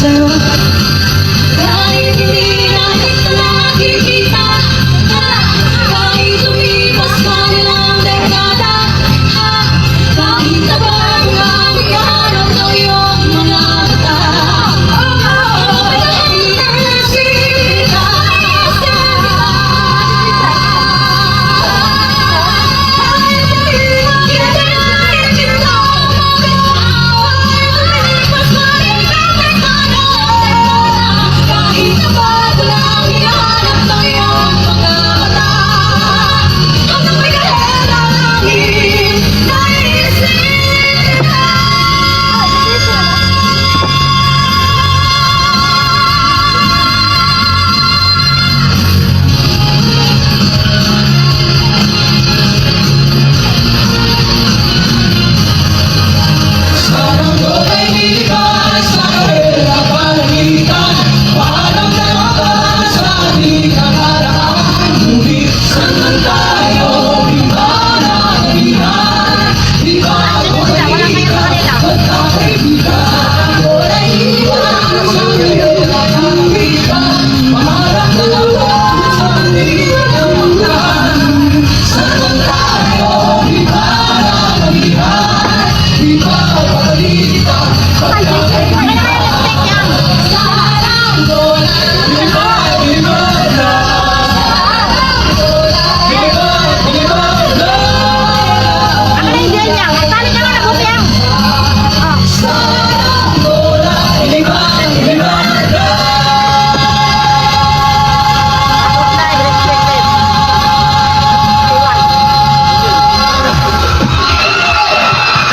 sa'yo. Kahit hindi na kita nakikita, kahit lumipas pa nilang dekada, kahit na bang ang ihanap ng iyong mga mata.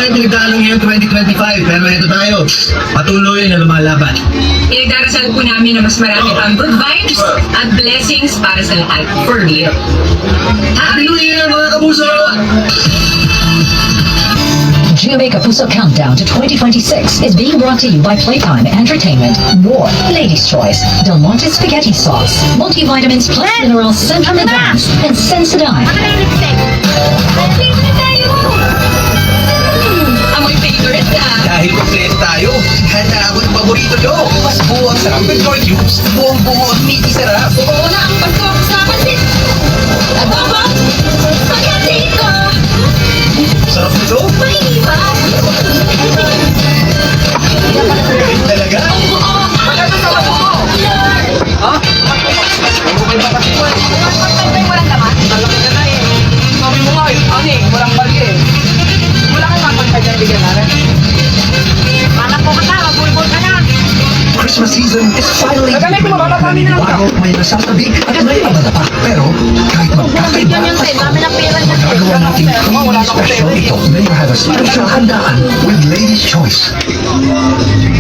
Pinagdalo ngayon 2025, pero ito tayo, patuloy na lumalaban. Inagdarasal po namin na mas marami pang good vibes at blessings para sa lahat. For real. Happy New Year mga kapuso! GMA Kapuso Countdown to 2026 is being brought to you by Playtime Entertainment, War, Ladies' Choice, Del Monte Spaghetti Sauce, Multivitamins Plus Minerals, Centrum Advance, and Sensodyne. Amoy favorite ka. Dahil kompleto tayo, handa ako ng paborito nyo. Mas buo ang sarap ng Joy Cubes, buong-buo at miti sarap. Oo na ang pasko sa pansit. Adobo, spaghetti ko. Sarap nito? Maiiba. Talaga? Maganda sa labo mo. Ha? Ano ba yung papasikuan? Walang laman. Talaki ka na eh. Sabi mo nga, yung walang bali eh. Wala kang mapagpag na bigyan natin. Anak ko ka na, magbulbul ka na. Christmas season is finally Nagamit mo, mapapami na bago may nasasabi at may pagtatapa. Pero kahit magkakaiba Bigyan yung tayo, dami ng pera niya. magagawa natin hindi special ito. May have a special handaan with Ladies' Choice.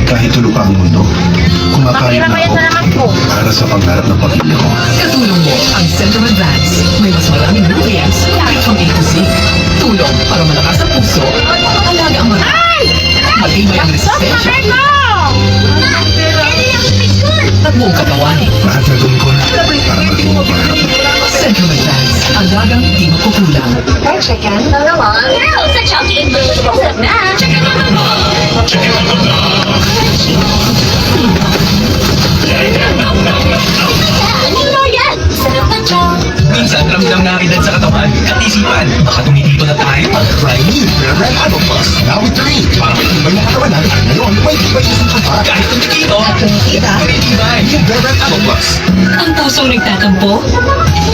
Kahit tulog pa ang mundo, kumakain na ako para sa pangarap ng pamilya ko. Katulong mo ang Centrum Advance. May mas maraming nutrients kahit from A to Z. Tulong para malakas ang puso at alaga ang mga. Matibay ang resistensya at buong katawan. Lahat na gawin ko na para maging pangarap. Centrum Advance. Alagang di makukulang. Girl, sa chunky and delicious na. Chicken on the ball. Ano mo yan? Sarap na chong. Minsan ramdam na edad sa katawan at isipan. Baka tumitito na tayo. Try new Red Apple Plus. Now with 3. Para may tibay na katawanan at ngayon may tibay isang pa. Kahit tumitito, may tibay. New Red Apple Plus. Ang pusong nagtatampo?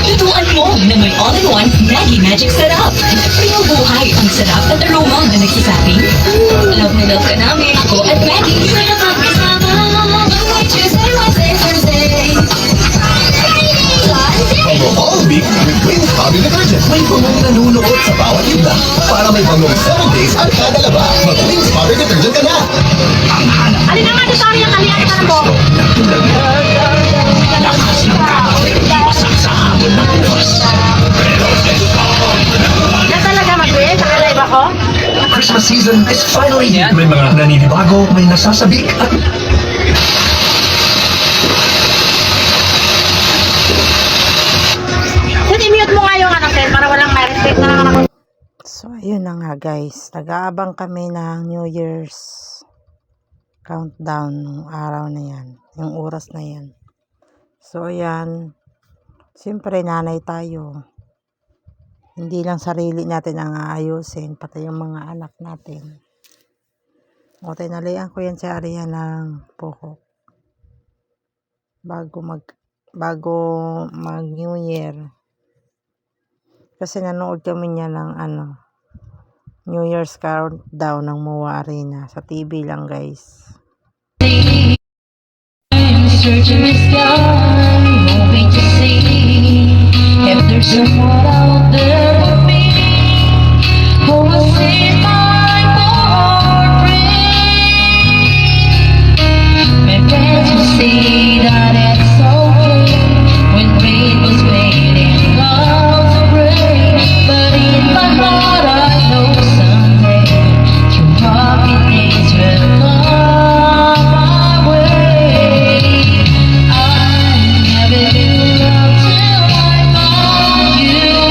Lutuan mo na may all-in-one Maggie Magic Sarap. Pinubuhay ang sarap at aroma na nagsasabing, love na love ka namin, ako at Maggie. Sarap ang kasama. Monday, Tuesday, Wednesday, Thursday. Bango all week with Wings Body Detergent. May bangong nanunuot sa bawat ibla para may bangong 7 days ang kada laba. Mag-Wings Body Detergent ka na. Alin na nga doon sa amin ang kaliyan ka na po? Lakas ng tao, iwasak sa hamon ng bukas. Na talaga mag-win sa kalive ako? Christmas season is finally here. May mga naninibago, may nasasabik at I-mute mo nga yung ano, Ken, para walang ma-restrict na naman ako. So, ayun na nga guys. Nag-aabang kami ng New Year's countdown ng araw na yan, yung oras na yan. So ayan, siyempre nanay tayo. Hindi lang sarili natin ang aayusin, pati yung mga anak natin. O tinalian ko yan sa area ng Poho. Bago mag New Year. Kasi nanood kami niya ng New Year's countdown ng MOA Arena. Sa TV lang guys. Searching the sky, hoping to see if there's someone out there for me who will see my heart break. My friends will see that it's okay when rain was fading, clouds are gray, but in my heart I know someday your happy days will come my way. I never knew love till I found you.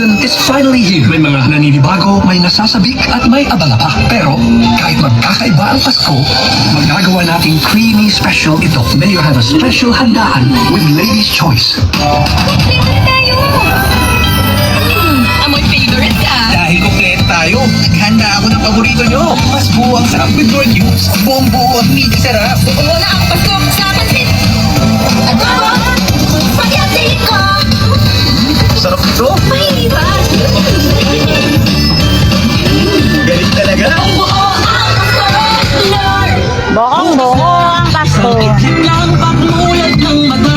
season is finally here. May mga naninibago, may nasasabik at may abala pa. Pero kahit magkakaiba ang Pasko, magagawa nating creamy special ito. Mayor have a special handaan with Lady's Choice. Amoy favorite ka. Dahil kompleto tayo, naghanda ako ng paborito nyo. Mas buo ang sarap with Joy Cubes. Buong buo at meaty sarap. Wala ang Pasko sa pansit. Adobo, spaghetti ko. Sarap nito. Mahirap. Galing talaga. Buo ang Pasko, Lord. Bokong-bongo ang Pasko. Lang pagmulat ng mata.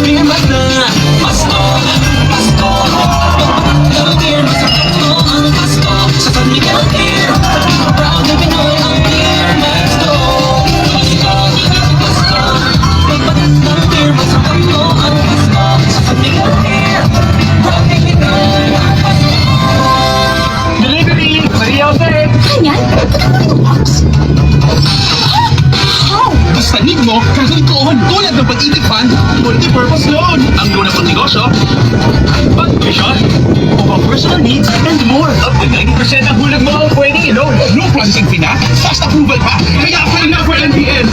Pimas na Pasko. Pasko. Pagpapagdamir, masarap mo ang Pasko. Sa San Miguel Beer. Proud na Pinoy ang beer. Pasko. Pasko. Pasko. Pagpapagdamir, masarap mo ang Pasko. Sa San Miguel Beer. Proud na Pinoy ang Pasko. Delivery! Maria Jose! Ganyan? Basta need mo, kasuntuhan tulad ng pag-ibig fund, multi-purpose loan. Ang loan na pang negosyo, pag-tuition, o pang personal needs, and more. Up to 90% ang hulog mo ang pwedeng i-loan. No processing fee na, fast approval pa. Kaya apply na for NPL.